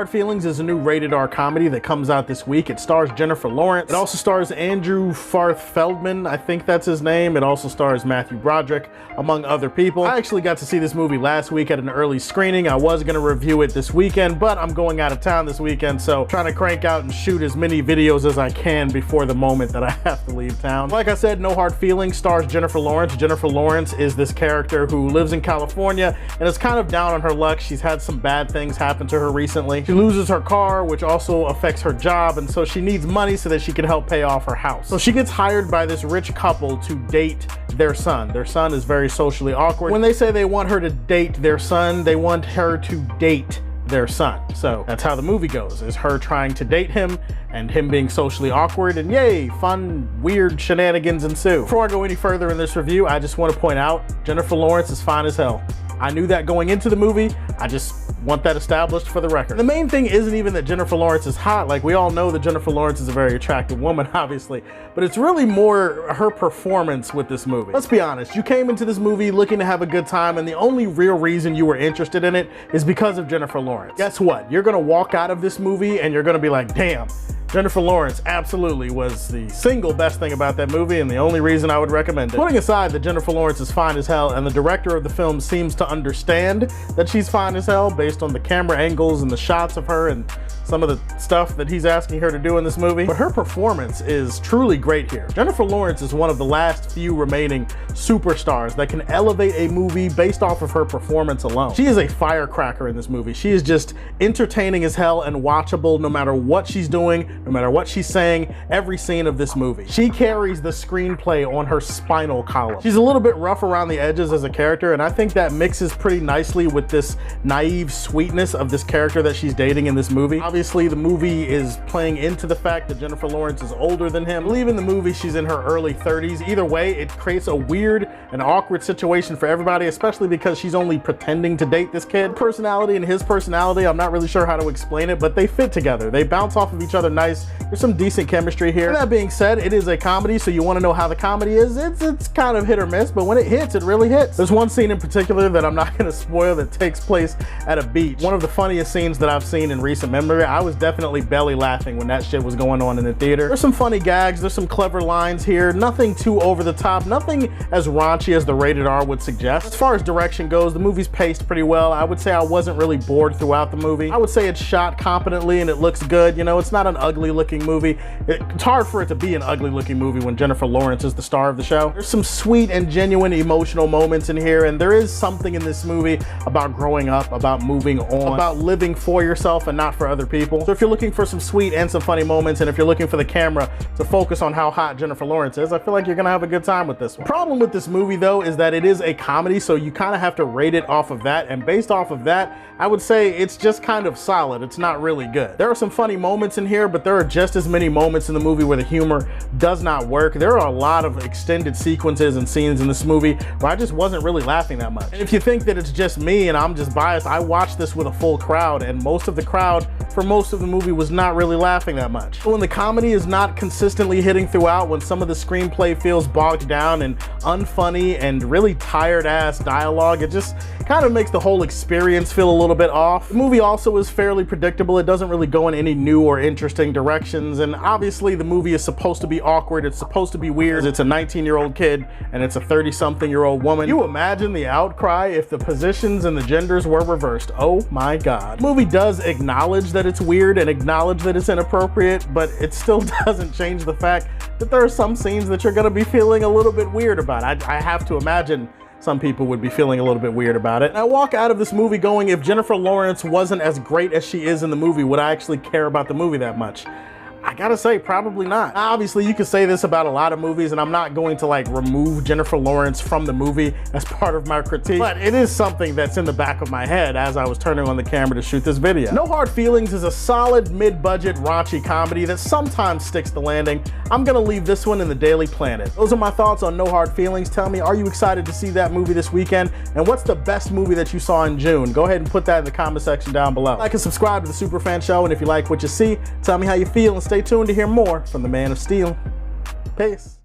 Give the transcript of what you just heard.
Hard Feelings is a new rated R comedy that comes out this week. It stars Jennifer Lawrence. It also stars Andrew Farth Feldman, I think that's his name. It also stars Matthew Broderick, among other people. I actually got to see this movie last week at an early screening. I was gonna review it this weekend, but I'm going out of town this weekend, so trying to crank out and shoot as many videos as I can before the moment that I have to leave town. Like I said, No Hard Feelings stars Jennifer Lawrence. Jennifer Lawrence is this character who lives in California and is kind of down on her luck. She's had some bad things happen to her recently. She loses her car, which also affects her job, and so she needs money so that she can help pay off her house. So she gets hired by this rich couple to date their son. Their son is very socially awkward. When they say they want her to date their son, they want her to date their son. So that's how the movie goes, is her trying to date him and him being socially awkward, and yay, fun, weird shenanigans ensue. Before I go any further in this review, I just want to point out Jennifer Lawrence is fine as hell. I knew that going into the movie. I just want that established for the record. The main thing isn't even that Jennifer Lawrence is hot. Like, we all know that Jennifer Lawrence is a very attractive woman, obviously, but it's really more her performance with this movie. Let's be honest, you came into this movie looking to have a good time, and the only real reason you were interested in it is because of Jennifer Lawrence. Guess what? You're gonna walk out of this movie and you're gonna be like, damn, Jennifer Lawrence absolutely was the single best thing about that movie and the only reason I would recommend it. Putting aside that Jennifer Lawrence is fine as hell and the director of the film seems to understand that she's fine as hell based on the camera angles and the shots of her and some of the stuff that he's asking her to do in this movie, but her performance is truly great here. Jennifer Lawrence is one of the last few remaining superstars that can elevate a movie based off of her performance alone. She is a firecracker in this movie. She is just entertaining as hell and watchable no matter what she's doing, no matter what she's saying, every scene of this movie. She carries the screenplay on her spinal column. She's a little bit rough around the edges as a character, and I think that mixes pretty nicely with this naive sweetness of this character that she's dating in this movie. Obviously, the movie is playing into the fact that Jennifer Lawrence is older than him. I believe in the movie she's in her early 30s. Either way, it creates a weird and awkward situation for everybody, especially because she's only pretending to date this kid. Personality and his personality, I'm not really sure how to explain it, but they fit together. They bounce off of each other nice. There's some decent chemistry here. And that being said, it is a comedy, so you want to know how the comedy is. It's kind of hit or miss, but when it hits, it really hits. There's one scene in particular that I'm not going to spoil that takes place at a beach. One of the funniest scenes that I've seen in recent memory. I was definitely belly laughing when that shit was going on in the theater. There's some funny gags, there's some clever lines here, nothing too over the top, nothing as raunchy as the rated R would suggest. As far as direction goes, the movie's paced pretty well. I would say I wasn't really bored throughout the movie. I would say it's shot competently and it looks good. You know, it's not an ugly looking movie. It's hard for it to be an ugly looking movie when Jennifer Lawrence is the star of the show. There's some sweet and genuine emotional moments in here, and there is something in this movie about growing up, about moving on, about living for yourself and not for other people. So if you're looking for some sweet and some funny moments, and if you're looking for the camera to focus on how hot Jennifer Lawrence is, I feel like you're gonna have a good time with this one. The problem with this movie though is that it is a comedy, so you kind of have to rate it off of that, and based off of that, I would say it's just kind of solid. It's not really good. There are some funny moments in here, but there are just as many moments in the movie where the humor does not work. There are a lot of extended sequences and scenes in this movie where I just wasn't really laughing that much. And if you think that it's just me and I'm just biased, I watched this with a full crowd, and most of the crowd for most of the movie was not really laughing that much. When the comedy is not consistently hitting throughout, when some of the screenplay feels bogged down and unfunny and really tired ass dialogue, it just kind of makes the whole experience feel a little bit off. The movie also is fairly predictable. It doesn't really go in any new or interesting directions, and obviously the movie is supposed to be awkward. It's supposed to be weird. It's a 19-year-old kid and it's a 30-something-year-old woman. You imagine the outcry if the positions and the genders were reversed. Oh my God. The movie does acknowledge that it's weird and acknowledge that it's inappropriate, but it still doesn't change the fact that there are some scenes that you're gonna be feeling a little bit weird about. I have to imagine some people would be feeling a little bit weird about it. And I walk out of this movie going, if Jennifer Lawrence wasn't as great as she is in the movie, would I actually care about the movie that much? I gotta say, probably not. Obviously, you can say this about a lot of movies, and I'm not going to like remove Jennifer Lawrence from the movie as part of my critique, but it is something that's in the back of my head as I was turning on the camera to shoot this video. No Hard Feelings is a solid mid-budget raunchy comedy that sometimes sticks the landing. I'm gonna leave this one in the Daily Planet. Those are my thoughts on No Hard Feelings. Tell me, are you excited to see that movie this weekend? And what's the best movie that you saw in June? Go ahead and put that in the comment section down below. Like and subscribe to the Superfan Show, and if you like what you see, tell me how you feel, and stay tuned to hear more from the Man of Steel. Peace.